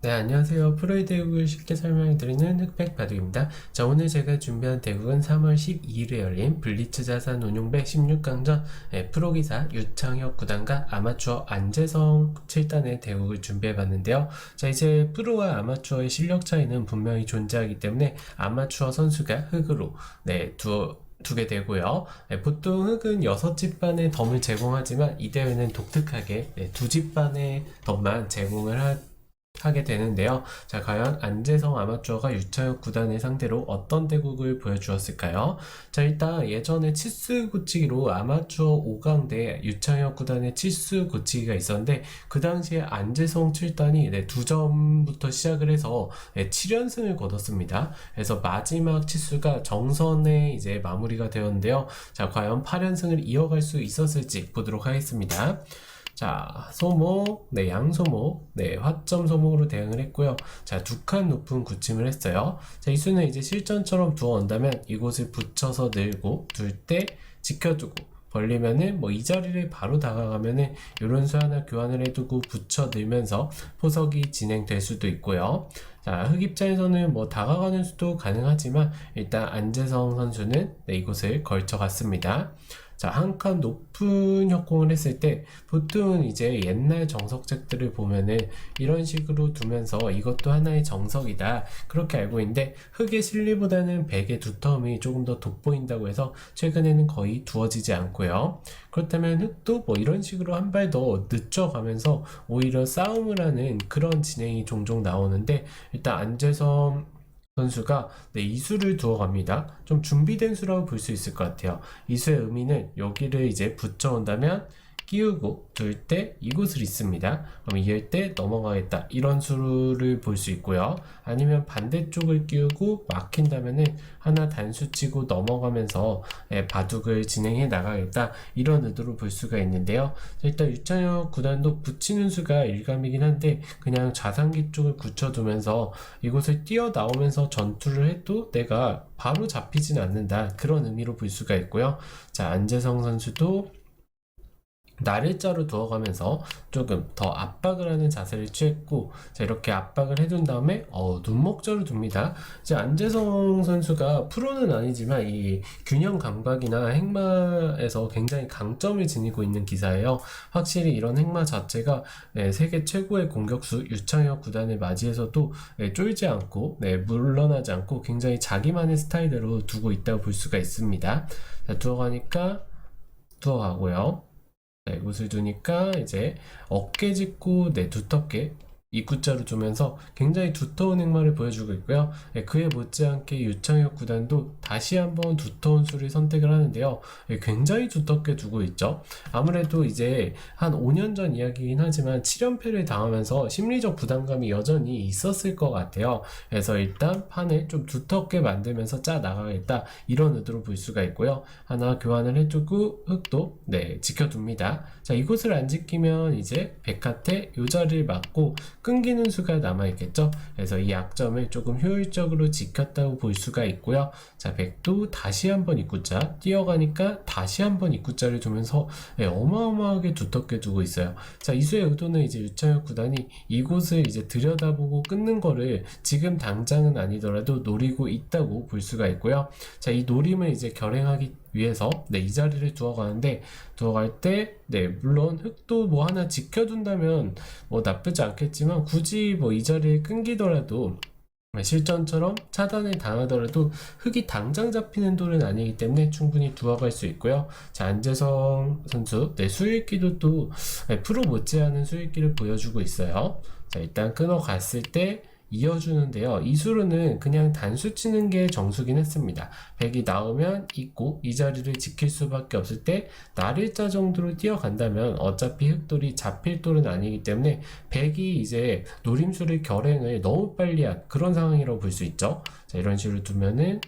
네, 안녕하세요. 프로의 대국을 쉽게 설명해 드리는 흑백 바둑입니다. 자, 오늘 제가 준비한 대국은 3월 12일에 열린 블리츠 자산 운용배 16강전 프로기사 유창혁 구단과 아마추어 안재성 7단의 대국을 준비해 봤는데요. 자, 이제 프로와 아마추어의 실력 차이는 분명히 존재하기 때문에 아마추어 선수가 흑으로 두게 되고요. 보통 흑은 6집반의 덤을 제공하지만 이 대회는 독특하게 2집반의 덤만 하게 되는데요. 자, 과연 안재성 아마추어가 유창혁 구단을 상대로 어떤 대국을 보여주었을까요? 자, 일단 예전에 치수 고치기로 아마추어 5강 대 유창혁 구단의 치수 고치기가 있었는데 그 당시에 안재성 7단이 2점부터 시작을 해서 7연승을 거뒀습니다. 그래서 마지막 치수가 정선에 이제 마무리가 되었는데요. 자, 과연 8연승을 이어갈 수 있었을지 보도록 하겠습니다. 자, 소목, 양소목, 화점 소목으로 대응을 했고요. 자, 두 칸 높은 굳힘을 했어요. 자, 이 수는 이제 실전처럼 두어 온다면 이곳을 붙여서 늘고 둘 때 지켜두고 벌리면은 이 자리를 바로 다가가면은 요런 수 하나 교환을 해두고 붙여 늘면서 포석이 진행될 수도 있고요. 자, 흑 입장에서는 다가가는 수도 가능하지만 일단 안재성 선수는 이곳을 걸쳐갔습니다. 자, 한 칸 높은 협공을 했을 때 보통 이제 옛날 정석책들을 보면은 이런 식으로 두면서 이것도 하나의 정석이다 그렇게 알고 있는데 흑의 실리보다는 백의 두터움이 조금 더 돋보인다고 해서 최근에는 거의 두어지지 않고요. 그렇다면 흑도 이런 식으로 한 발 더 늦춰가면서 오히려 싸움을 하는 그런 진행이 종종 나오는데 일단 안재성 선수가 이수를 두어갑니다. 좀 준비된 수라고 볼 수 있을 것 같아요. 이수의 의미는 여기를 이제 붙여온다면 끼우고 둘 때 이곳을 있습니다. 그럼 이을 때 넘어가겠다 이런 수를 볼 수 있고요. 아니면 반대쪽을 끼우고 막힌다면은 하나 단수 치고 넘어가면서 바둑을 진행해 나가겠다 이런 의도로 볼 수가 있는데요. 일단 유창혁 구단도 붙이는 수가 일감이긴 한데 그냥 좌상기 쪽을 굳혀두면서 이곳을 뛰어나오면서 전투를 해도 내가 바로 잡히진 않는다 그런 의미로 볼 수가 있고요. 자, 안재성 선수도 나를자로 두어가면서 조금 더 압박을 하는 자세를 취했고, 자, 이렇게 압박을 해둔 다음에 눈목저를 둡니다. 이제 안재성 선수가 프로는 아니지만 이 균형 감각이나 행마에서 굉장히 강점을 지니고 있는 기사예요. 확실히 이런 행마 자체가 세계 최고의 공격수 유창혁 구단을 맞이해서도 쫄지 않고 물러나지 않고 굉장히 자기만의 스타일대로 두고 있다고 볼 수가 있습니다. 자, 두어가고요. 이곳을 두니까 이제 어깨 짚고 두텁게 입구자로 두면서 굉장히 두터운 행마를 보여주고 있고요. 그에 못지않게 유창혁 구단도 다시 한번 두터운 수를 선택을 하는데요. 굉장히 두텁게 두고 있죠. 아무래도 이제 한 5년 전 이야기이긴 하지만 7연패를 당하면서 심리적 부담감이 여전히 있었을 것 같아요. 그래서 일단 판을 좀 두텁게 만들면서 짜 나가겠다 이런 의도로 볼 수가 있고요. 하나 교환을 해두고 흑도 지켜둡니다. 자, 이곳을 안 지키면 이제 백한테 요 자리를 맞고 끊기는 수가 남아있겠죠. 그래서 이 약점을 조금 효율적으로 지켰다고 볼 수가 있고요. 자, 백도 다시 한번 입구자 뛰어가니까 다시 한번 입구자를 두면서 어마어마하게 두텁게 두고 있어요. 자, 이 수의 의도는 이제 유창혁 구단이 이곳을 이제 들여다보고 끊는 거를 지금 당장은 아니더라도 노리고 있다고 볼 수가 있고요. 자, 이 노림을 이제 결행하기 위해서 이 자리를 두어갈 때 물론 흑도 하나 지켜둔다면 나쁘지 않겠지만 굳이 이 자리를 끊기더라도 실전처럼 차단을 당하더라도 흑이 당장 잡히는 돌은 아니기 때문에 충분히 두어갈 수 있고요. 자, 안재성 선수 수익기도 또 프로 못지않은 수익기를 보여주고 있어요. 자, 일단 끊어갔을 때 이어주는데요. 이 수로는 그냥 단수 치는 게 정수긴 했습니다. 백이 나오면 있고 이 자리를 지킬 수밖에 없을 때 날일자 정도로 뛰어간다면 어차피 흑돌이 잡힐 돌은 아니기 때문에 백이 이제 노림수를 결행을 너무 빨리 한 그런 상황이라고 볼 수 있죠. 자, 이런 식으로 두고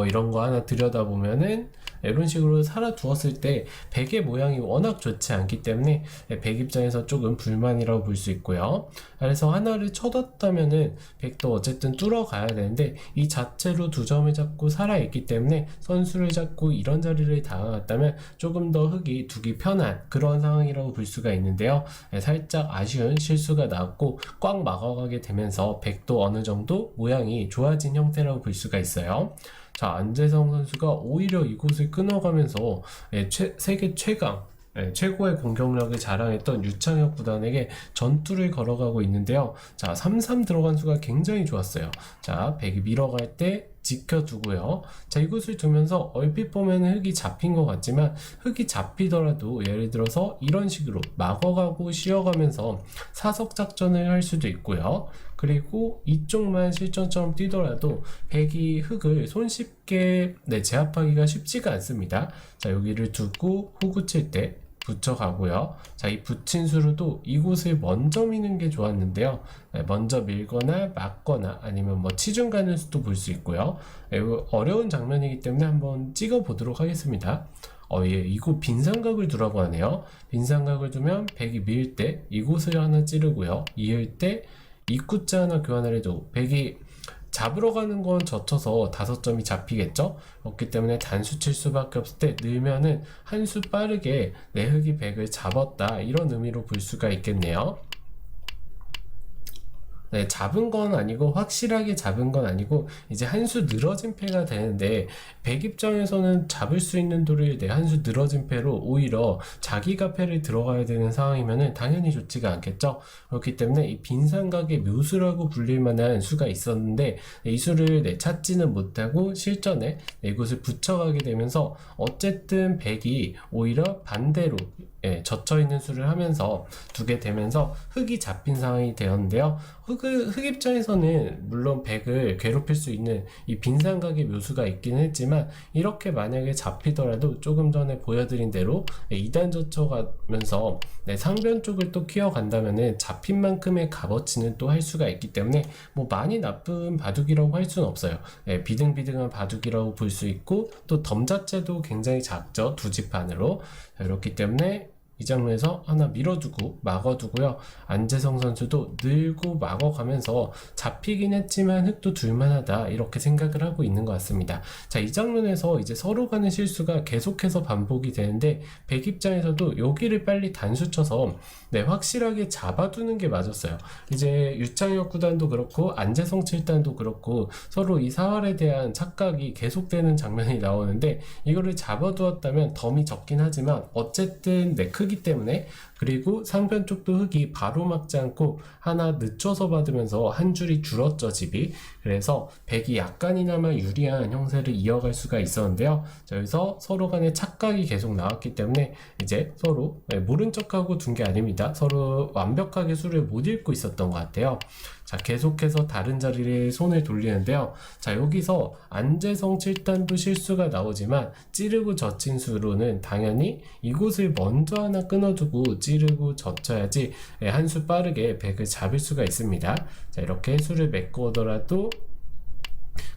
이런 거 하나 들여다보면은 이런 식으로 살아두었을 때 백의 모양이 워낙 좋지 않기 때문에 백 입장에서 조금 불만이라고 볼 수 있고요. 그래서 하나를 쳐뒀다면은 백도 어쨌든 뚫어가야 되는데 이 자체로 두 점을 잡고 살아있기 때문에 선수를 잡고 이런 자리를 당했다면 조금 더 흙이 두기 편한 그런 상황이라고 볼 수가 있는데요. 살짝 아쉬운 실수가 나왔고 꽉 막아가게 되면서 백도 어느 정도 모양이 좋아진 형태라고 볼 수가 있어요. 자, 안재성 선수가 오히려 이곳을 끊어가면서 세계 최강 최고의 공격력을 자랑했던 유창혁 구단에게 전투를 걸어가고 있는데요. 자, 3-3 들어간 수가 굉장히 좋았어요. 자, 백이 밀어갈 때 지켜두고요. 자, 이곳을 두면서 얼핏 보면 흙이 잡힌 것 같지만 흙이 잡히더라도 예를 들어서 이런 식으로 막아가고 쉬어가면서 사석 작전을 할 수도 있고요. 그리고 이쪽만 실전처럼 뛰더라도 백이 흙을 손쉽게 제압하기가 쉽지가 않습니다. 자, 여기를 두고 후구 칠 때 붙여가고요. 자, 이 붙인 수로도 이곳을 먼저 미는 게 좋았는데요. 먼저 밀거나 막거나 아니면 뭐 치중 가는 수도 볼 수 있고요. 어려운 장면이기 때문에 한번 찍어 보도록 하겠습니다. 예, 이곳 빈삼각을 두라고 하네요. 빈삼각을 두면 백이 밀 때 이곳을 하나 찌르고요. 이을 때 입구자 하나 교환을 해도 백이 잡으러 가는 건 젖혀서 5점이 잡히겠죠? 그렇기 때문에 단수 칠 수밖에 없을 때 늘면은 한 수 빠르게 내 흙이 백을 잡았다 이런 의미로 볼 수가 있겠네요. 네, 잡은 건 아니고 확실하게 잡은 건 아니고 이제 한 수 늘어진 패가 되는데 백 입장에서는 잡을 수 있는 돌을 한 수 늘어진 패로 오히려 자기가 패를 들어가야 되는 상황이면은 당연히 좋지가 않겠죠. 그렇기 때문에 이 빈삼각의 묘수라고 불릴 만한 수가 있었는데 이 수를 찾지는 못하고 실전에 이곳을 붙여가게 되면서 어쨌든 백이 오히려 반대로 젖혀있는 수를 하면서 두게 되면서 흙이 잡힌 상황이 되었는데요. 흙 입장에서는 물론 백을 괴롭힐 수 있는 이 빈삼각의 묘수가 있긴 했지만 이렇게 만약에 잡히더라도 조금 전에 보여드린 대로 2단 젖혀가면서 상변 쪽을 또 키워간다면은 잡힌 만큼의 값어치는 또 할 수가 있기 때문에 뭐 많이 나쁜 바둑이라고 할 수는 없어요. 비등비등한 바둑이라고 볼 수 있고 또 덤 자체도 굉장히 작죠. 두 지판으로. 그렇기 때문에 이 장면에서 하나 밀어두고 막아두고요. 안재성 선수도 늘고 막아가면서 잡히긴 했지만 흙도 둘만하다 이렇게 생각을 하고 있는 것 같습니다. 자, 이 장면에서 이제 서로 간의 실수가 계속해서 반복이 되는데 백 입장에서도 여기를 빨리 단수 쳐서 확실하게 잡아두는 게 맞았어요. 이제 유창혁 구단도 그렇고 안재성 7단도 그렇고 서로 이 사활에 대한 착각이 계속되는 장면이 나오는데 이거를 잡아두었다면 덤이 적긴 하지만 어쨌든 크기 때문에 그리고 상변 쪽도 흙이 바로 막지 않고 하나 늦춰서 받으면서 한 줄이 줄었죠, 집이. 그래서 백이 약간이나마 유리한 형세를 이어갈 수가 있었는데요. 자, 여기서 서로 간의 착각이 계속 나왔기 때문에 이제 서로 모른 척하고 둔 게 아닙니다. 서로 완벽하게 수를 못 읽고 있었던 것 같아요. 자, 계속해서 다른 자리를 손을 돌리는데요. 자, 여기서 안재성 7단도 실수가 나오지만 찌르고 젖힌 수로는 당연히 이곳을 먼저 하나 끊어두고 찌르고 젖혀야지 한 수 빠르게 백을 잡을 수가 있습니다. 자, 이렇게 수를 메꾸더라도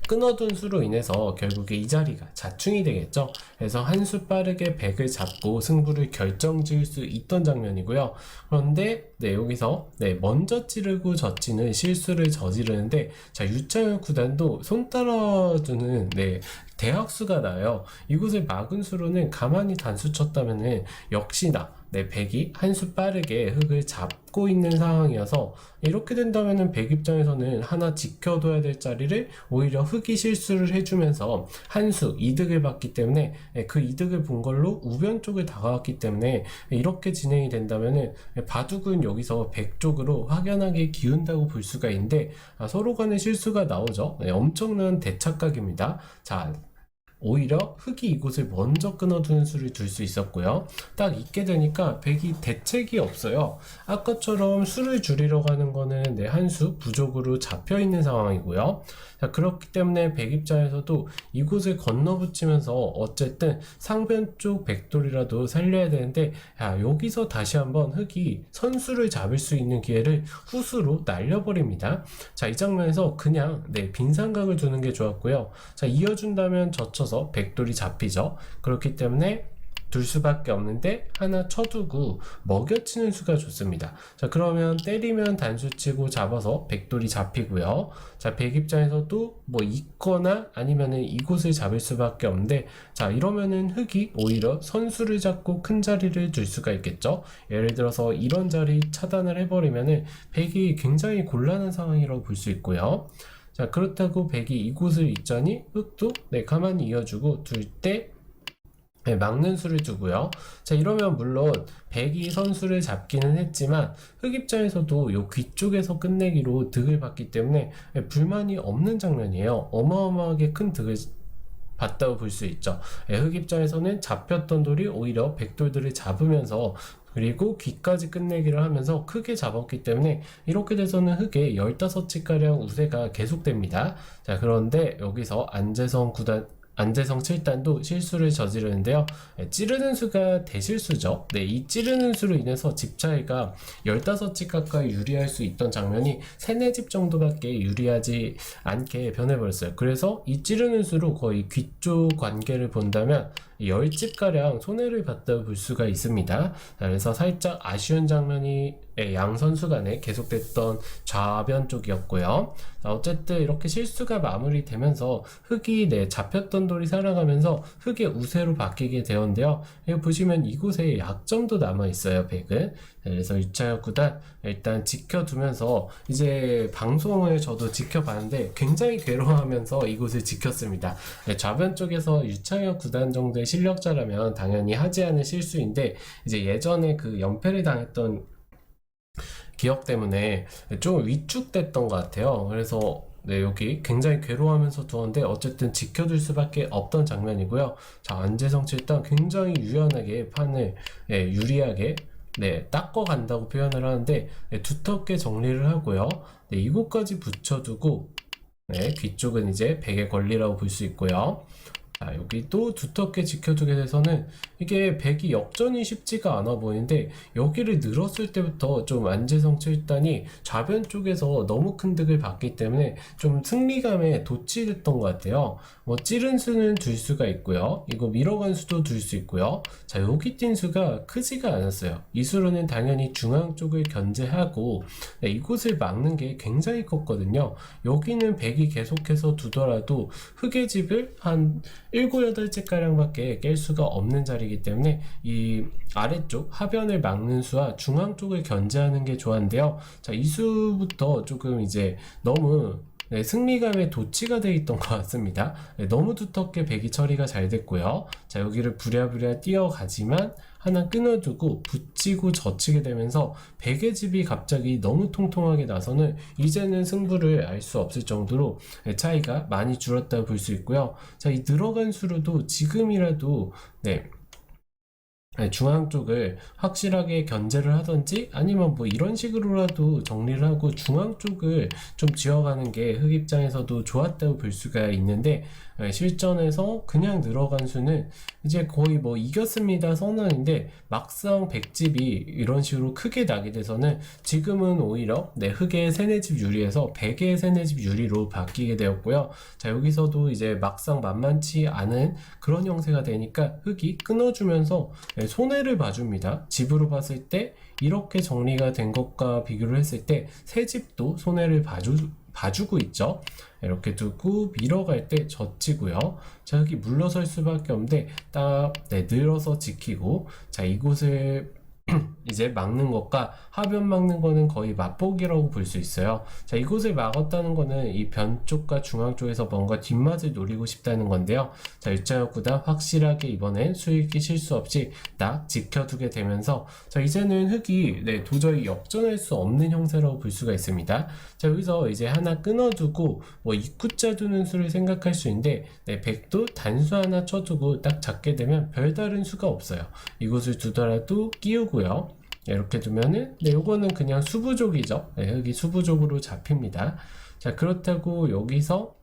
끊어둔 수로 인해서 결국에 이 자리가 자충이 되겠죠. 그래서 한 수 빠르게 백을 잡고 승부를 결정지을 수 있던 장면이고요. 그런데 여기서 먼저 찌르고 젖히는 실수를 저지르는데 자, 유창혁 구단도 손 따라주는 대학수가 나요. 이곳을 막은 수로는 가만히 단수 쳤다면은 역시나 백이 한 수 빠르게 흙을 잡고 있는 상황이어서 이렇게 된다면은 백 입장에서는 하나 지켜둬야 될 자리를 오히려 흙이 실수를 해주면서 한 수 이득을 받기 때문에 그 이득을 본 걸로 우변 쪽을 다가왔기 때문에 이렇게 진행이 된다면은 바둑은 여기서 백 쪽으로 확연하게 기운다고 볼 수가 있는데 서로 간의 실수가 나오죠. 엄청난 대착각입니다. 자, 오히려 흙이 이곳을 먼저 끊어두는 수를 둘 수 있었고요. 딱 있게 되니까 백이 대책이 없어요. 아까처럼 수를 줄이려고 하는 거는 한 수 부족으로 잡혀 있는 상황이고요. 자, 그렇기 때문에 백 입장에서도 이곳을 건너붙이면서 어쨌든 상변 쪽 백돌이라도 살려야 되는데 여기서 다시 한번 흙이 선수를 잡을 수 있는 기회를 후수로 날려버립니다. 자, 이 장면에서 그냥 빈삼각을 두는 게 좋았고요. 자, 이어준다면 젖혀서 잡아서 백돌이 잡히죠. 그렇기 때문에 둘 수밖에 없는데 하나 쳐두고 먹여치는 수가 좋습니다. 자, 그러면 때리면 단수 치고 잡아서 백돌이 잡히고요. 자, 백 입장에서도 뭐 있거나 아니면은 이곳을 잡을 수밖에 없는데, 자, 이러면은 흑이 오히려 선수를 잡고 큰 자리를 둘 수가 있겠죠. 예를 들어서 이런 자리 차단을 해버리면은 백이 굉장히 곤란한 상황이라고 볼 수 있고요. 자, 그렇다고 백이 이곳을 있자니 흑도 가만히 이어주고 둘 때 막는 수를 두고요. 자, 이러면 물론 백이 선수를 잡기는 했지만 흑 입장에서도 요 귀 쪽에서 끝내기로 득을 봤기 때문에 불만이 없는 장면이에요. 어마어마하게 큰 득을 봤다고 볼 수 있죠. 흑 입장에서는 잡혔던 돌이 오히려 백돌들을 잡으면서 그리고 귀까지 끝내기를 하면서 크게 잡았기 때문에 이렇게 돼서는 흑의 15치가량 우세가 계속됩니다. 자, 그런데 여기서 안재성 7단도 실수를 저지르는데요. 찌르는 수가 대실수죠. 이 찌르는 수로 인해서 집 차이가 15집 가까이 유리할 수 있던 장면이 3, 4집 정도밖에 유리하지 않게 변해버렸어요. 그래서 이 찌르는 수로 거의 귀 쪽 관계를 본다면 10집가량 손해를 봤다고 볼 수가 있습니다. 그래서 살짝 아쉬운 장면이 양 선수 간에 계속됐던 좌변 쪽이었고요. 어쨌든 이렇게 실수가 마무리되면서 흑이 잡혔던 돌이 살아가면서 흑의 우세로 바뀌게 되었는데요. 여기 보시면 이곳에 약점도 남아있어요, 백은. 그래서 유창혁 구단 일단 지켜두면서 이제 방송을 저도 지켜봤는데 굉장히 괴로워하면서 이곳을 지켰습니다. 좌변 쪽에서 유창혁 구단 정도의 실력자라면 당연히 하지 않은 실수인데 이제 예전에 그 연패를 당했던 기억 때문에 좀 위축됐던 것 같아요. 그래서 여기 굉장히 괴로워하면서 두었는데 어쨌든 지켜둘 수밖에 없던 장면이고요. 자, 안재성 7단 굉장히 유연하게 판을 유리하게 닦아 간다고 표현을 하는데 두텁게 정리를 하고요. 이곳까지 붙여두고 귀 쪽은 이제 백의 권리라고 볼 수 있고요. 자, 여기 또 두텁게 지켜두게 돼서는 이게 백이 역전이 쉽지가 않아 보이는데 여기를 늘었을 때부터 좀 안재성 7단이 좌변 쪽에서 너무 큰 득을 봤기 때문에 좀 승리감에 도취됐던 것 같아요. 뭐 찌른 수는 둘 수가 있고요. 이거 밀어간 수도 둘 수 있고요. 자, 여기 뛴 수가 크지가 않았어요. 이 수로는 당연히 중앙 쪽을 견제하고 이곳을 막는 게 굉장히 컸거든요. 여기는 백이 계속해서 두더라도 흑의 집을 한 7, 8채가량밖에 깰 수가 없는 자리이기 때문에 이 아래쪽 하변을 막는 수와 중앙 쪽을 견제하는 게 좋았는데요. 자, 이 수부터 조금 이제 너무 승리감에 도취가 되어 있던 것 같습니다. 너무 두텁게 백이 처리가 잘 됐고요. 자, 여기를 부랴부랴 뛰어가지만 하나 끊어두고 붙이고 젖히게 되면서 백의 집이 갑자기 너무 통통하게 나서는 이제는 승부를 알 수 없을 정도로 차이가 많이 줄었다고 볼 수 있고요. 자, 이 들어간 수로도 지금이라도 중앙 쪽을 확실하게 견제를 하던지 아니면 뭐 이런 식으로라도 정리를 하고 중앙 쪽을 좀 지어가는 게 흑 입장에서도 좋았다고 볼 수가 있는데 실전에서 그냥 늘어간 수는 이제 거의 뭐 이겼습니다 선언인데 막상 백집이 이런 식으로 크게 나게 돼서는 지금은 오히려 흑의 3, 4집 유리에서 백의 3, 4집 유리로 바뀌게 되었고요. 자, 여기서도 이제 막상 만만치 않은 그런 형세가 되니까 흑이 끊어주면서 손해를 봐줍니다. 집으로 봤을 때 이렇게 정리가 된 것과 비교를 했을 때 새 집도 손해를 봐주고 있죠. 이렇게 두고 밀어갈 때 젖히고요. 자, 여기 물러설 수밖에 없는데 딱 늘어서 지키고, 자, 이곳을 이제 막는 것과 하변 막는 거는 거의 맛보기라고 볼 수 있어요. 자, 이곳을 막았다는 거는 이 변 쪽과 중앙 쪽에서 뭔가 뒷맛을 노리고 싶다는 건데요. 자, 유창혁 구단 확실하게 이번엔 수익이 실수 없이 딱 지켜두게 되면서 자, 이제는 흑이 도저히 역전할 수 없는 형세라고 볼 수가 있습니다. 자, 여기서 이제 하나 끊어두고 뭐 입구자 두는 수를 생각할 수 있는데 백도 단수 하나 쳐두고 딱 잡게 되면 별다른 수가 없어요. 이곳을 두더라도 끼우고 이렇게 두면은 요거는 그냥 수부족이죠. 흑이 수부족으로 잡힙니다. 자, 그렇다고 여기서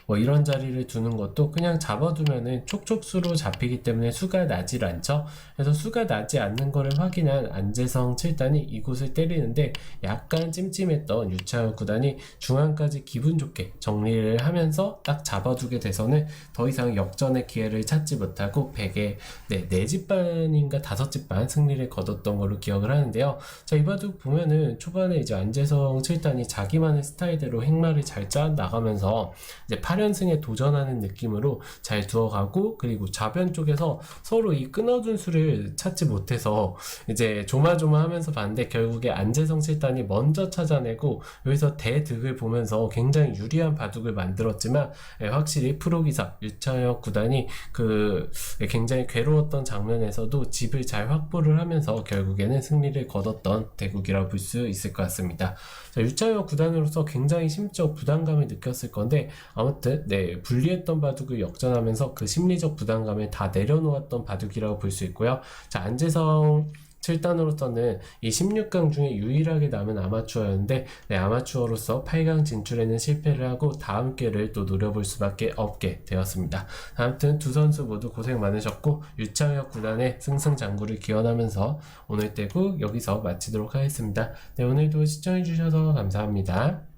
뭐 이런 자리를 두는 것도 그냥 잡아두면은 촉촉수로 잡히기 때문에 수가 나질 않죠. 그래서 수가 나지 않는 거를 확인한 안재성 7단이 이곳을 때리는데 약간 찜찜했던 유창혁 구단이 중앙까지 기분 좋게 정리를 하면서 딱 잡아두게 돼서는 더 이상 역전의 기회를 찾지 못하고 100에 4집 반인가 5집 반 승리를 거뒀던 걸로 기억을 하는데요. 자, 이 바둑 보면은 초반에 이제 안재성 7단이 자기만의 스타일대로 행마를 잘 짜 나가면서 이제 8연승에 도전하는 느낌으로 잘 두어가고, 그리고 좌변 쪽에서 서로 이 끊어둔 수를 찾지 못해서 이제 조마조마하면서 봤는데 결국에 안재성 7단이 먼저 찾아내고 여기서 대득을 보면서 굉장히 유리한 바둑을 만들었지만, 확실히 프로기사 유창혁 구단이 굉장히 괴로웠던 장면에서도 집을 잘 확보를 하면서 결국에는 승리를 거뒀던 대국이라고 볼 수 있을 것 같습니다. 자, 유창혁 구단으로서 굉장히 심적 부담감을 느꼈을 건데, 아무튼 불리했던 바둑을 역전하면서 그 심리적 부담감을 다 내려놓았던 바둑이라고 볼 수 있고요. 자, 안재성 7단으로서는 이 16강 중에 유일하게 남은 아마추어였는데, 아마추어로서 8강 진출에는 실패를 하고 다음 기회를 또 노려볼 수밖에 없게 되었습니다. 아무튼 두 선수 모두 고생 많으셨고, 유창혁 구단의 승승장구를 기원하면서 오늘 대국 여기서 마치도록 하겠습니다. 오늘도 시청해주셔서 감사합니다.